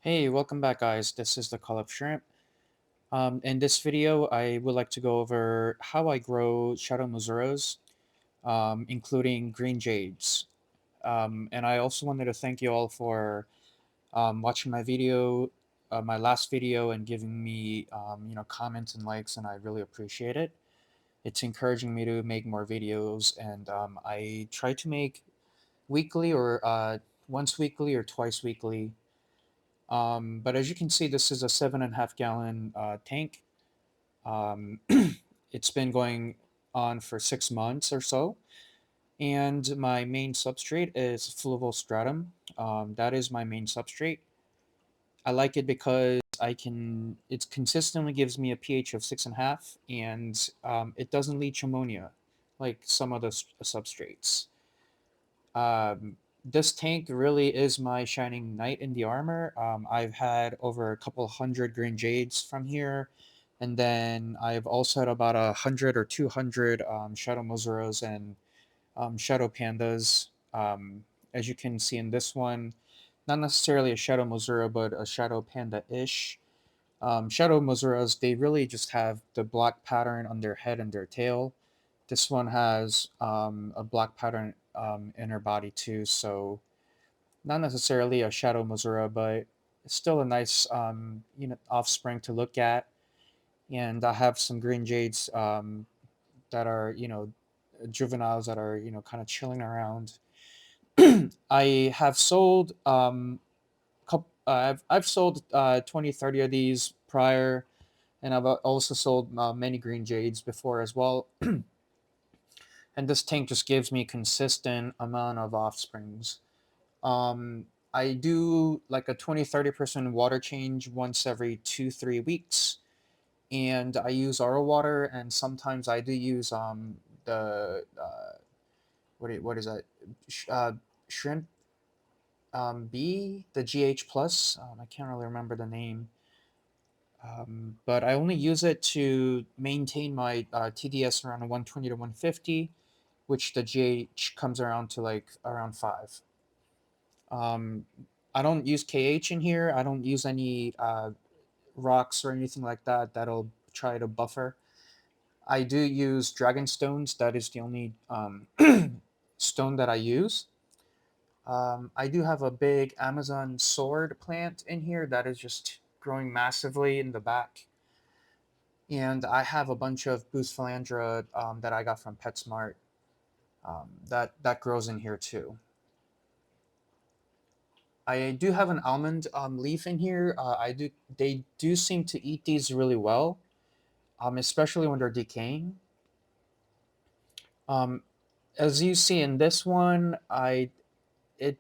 Hey, welcome back, guys. This is the Call Up Shrimp. In this video, I would like to go over how I grow shadow Mosuras, including green jades. And I also wanted to thank you all for watching my video, my last video, and giving me, comments and likes, and I really appreciate it. It's encouraging me to make more videos, and I try to make weekly or once weekly or twice weekly. But as you can see, this is a 7.5 gallon tank. Um, it's been going on for 6 months or so. And my main substrate is fluval stratum. That is my main substrate. I like it because it consistently gives me a pH of 6.5, and it doesn't leach ammonia like some of the substrates. This tank really is my shining knight in the armor. I've had over a couple hundred green jades from here, and then I've also had about 100 or 200 shadow mozuras and shadow pandas. As you can see in this one, not necessarily a shadow mozura, but a shadow panda-ish. Shadow mozuras, they really just have the black pattern on their head and their tail. This one has a black pattern in her body too, so not necessarily a shadow Mosura, but still a nice offspring to look at. And I have some green jades that are juveniles that are kind of chilling around. I have sold I've sold 20, 30 of these prior, and I've also sold many green jades before as well. And this tank just gives me consistent amount of offsprings. Um, I do like a 20-30% water change once every 2-3 weeks, and I use RO water, and sometimes I do use the what is that shrimp B, the GH plus. I can't really remember the name. But I only use it to maintain my TDS around 120 to 150, which the GH comes around to like around 5. Um, I don't use KH in here. I don't use any rocks or anything like that that'll try to buffer. I do use dragon stones. That is the only stone that I use. I do have a big Amazon sword plant in here that is just growing massively in the back. And I have a bunch of Boost Philandra that I got from PetSmart that grows in here too. I do have an almond leaf in here. They do seem to eat these really well, especially when they're decaying. Um, as you see in this one, I it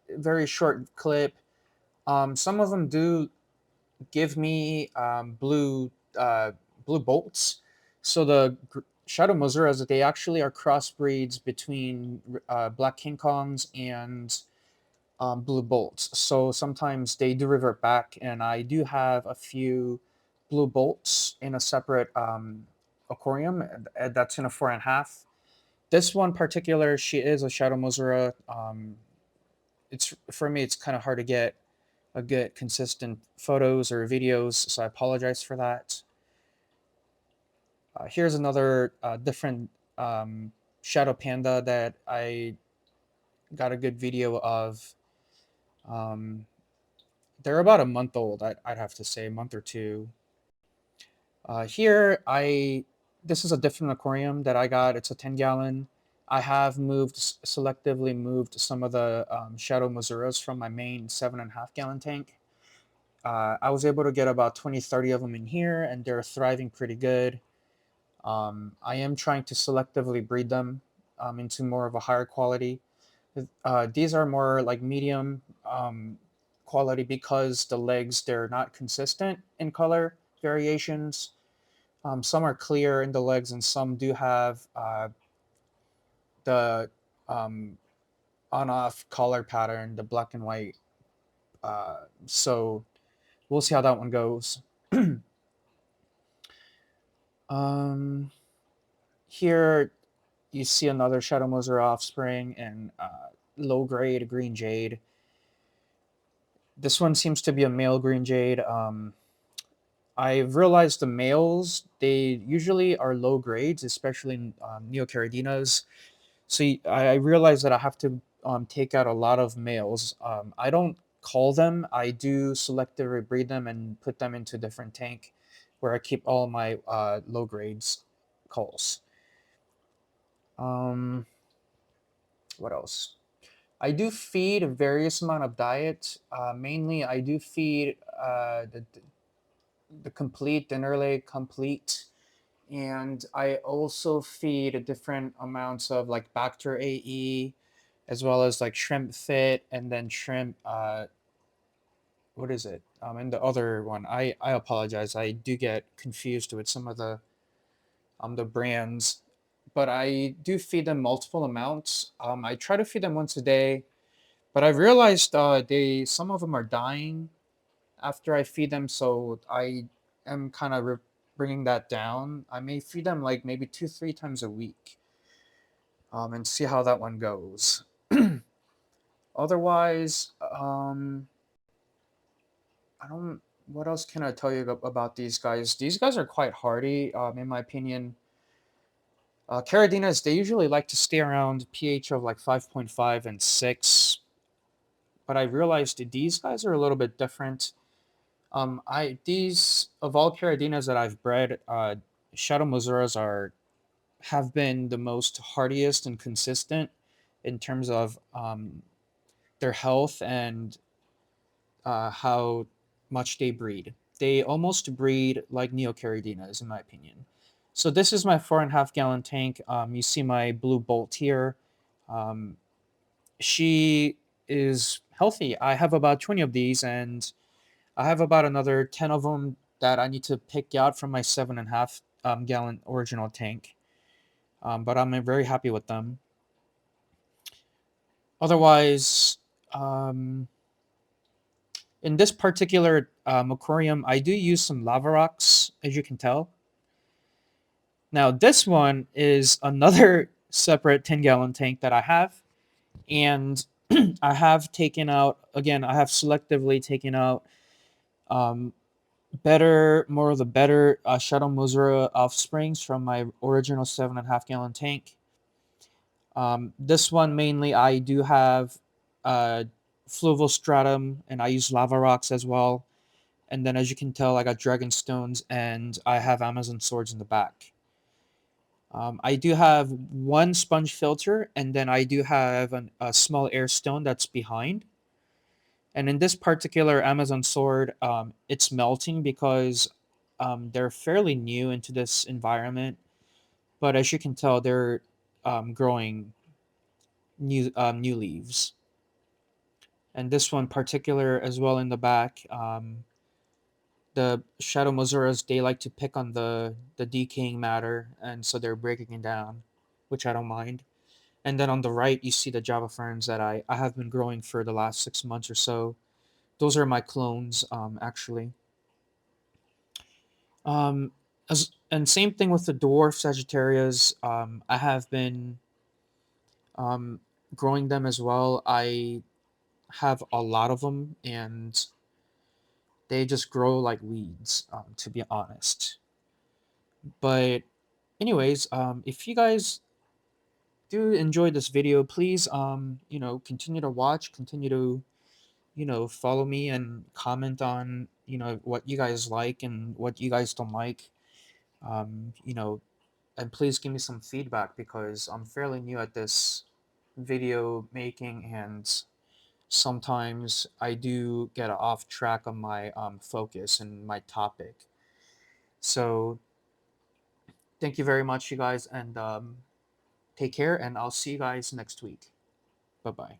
very short clip. Some of them do give me blue bolts. So the shadow mozuras, they actually are crossbreeds between black king kongs and blue bolts. So sometimes they do revert back, and I do have a few blue bolts in a separate aquarium that's in a 4.5. This one particular, she is a shadow mozura. It's for me, it's kind of hard to get a good consistent photos or videos, so I apologize for that. Here's another different shadow panda that I got a good video of. Um, they're about a month old, I'd have to say, a month or two. Here, this is a different aquarium that I got. It's a 10 gallon. I have selectively moved some of the shadow mozuras from my main 7.5 gallon tank. I was able to get about 20, 30 of them in here, and they're thriving pretty good. I am trying to selectively breed them into more of a higher quality. These are more like medium quality because the legs, they're not consistent in color variations. Some are clear in the legs, and some do have the um, on-off color pattern, the black and white. So we'll see how that one goes. um, Here you see another Shadow Moser offspring and low grade green jade. This one seems to be a male green jade. I've realized the males, they usually are low grades, especially in Neocaridinas. So I realized that I have to take out a lot of males. I don't call them. I do selectively breed them and put them into different tank where I keep all my low grades calls. Um, what else? I do feed a various amount of diet. Mainly, I do feed the complete dinner leg complete, and I also feed different amounts of like Bacter AE, as well as like shrimp fit, and then shrimp. What is it? And the other one, I apologize. I do get confused with some of the brands, but I do feed them multiple amounts. I try to feed them once a day, but I realized they some of them are dying after I feed them, so I am kind of bringing that down. I may feed them like maybe 2 3 times a week, and see how that one goes. Otherwise, I don't. What else can I tell you about these guys? These guys are quite hardy, in my opinion. Caridinas, they usually like to stay around pH of like 5.5 and 6, but I realized that these guys are a little bit different. I these of all Caridinas that I've bred, Shadow Mosuras are have been the most hardiest and consistent in terms of their health and how much they breed. They almost breed like Neocaridinas, in my opinion. So this is my 4.5 gallon tank. You see my blue bolt here. Um, she is healthy. I have about 20 of these, and I have about another 10 of them that I need to pick out from my 7.5 gallon original tank. But I'm very happy with them. Otherwise, um, in this particular aquarium, I do use some lava rocks, as you can tell. Now, this one is another separate 10-gallon tank that I have. And I have taken out, again, I have selectively taken out um, more of the better Shadow Mosura offsprings from my original 7.5 gallon tank. This one mainly, I do have uh, fluval stratum, and I use lava rocks as well. And then, as you can tell, I got dragon stones, and I have Amazon swords in the back. I do have one sponge filter, and then I do have a small air stone that's behind. And in this particular Amazon sword, it's melting because they're fairly new into this environment. But as you can tell, they're growing new leaves. And this one particular as well in the back, the Shadow Mosuras, they like to pick on the decaying matter, and so they're breaking it down, which I don't mind. And then on the right, you see the Java ferns that I have been growing for the last 6 months or so. Those are my clones, actually. Um, and same thing with the dwarf Sagittarius. I have been um, growing them as well. I have a lot of them, and they just grow like weeds, to be honest. But anyways, if you guys do enjoy this video, please continue to watch, continue to follow me and comment on what you guys like and what you guys don't like. Um, you know, and please give me some feedback because I'm fairly new at this video making, and sometimes I do get off track on my focus and my topic. So thank you very much, you guys, and take care, and I'll see you guys next week. Bye bye.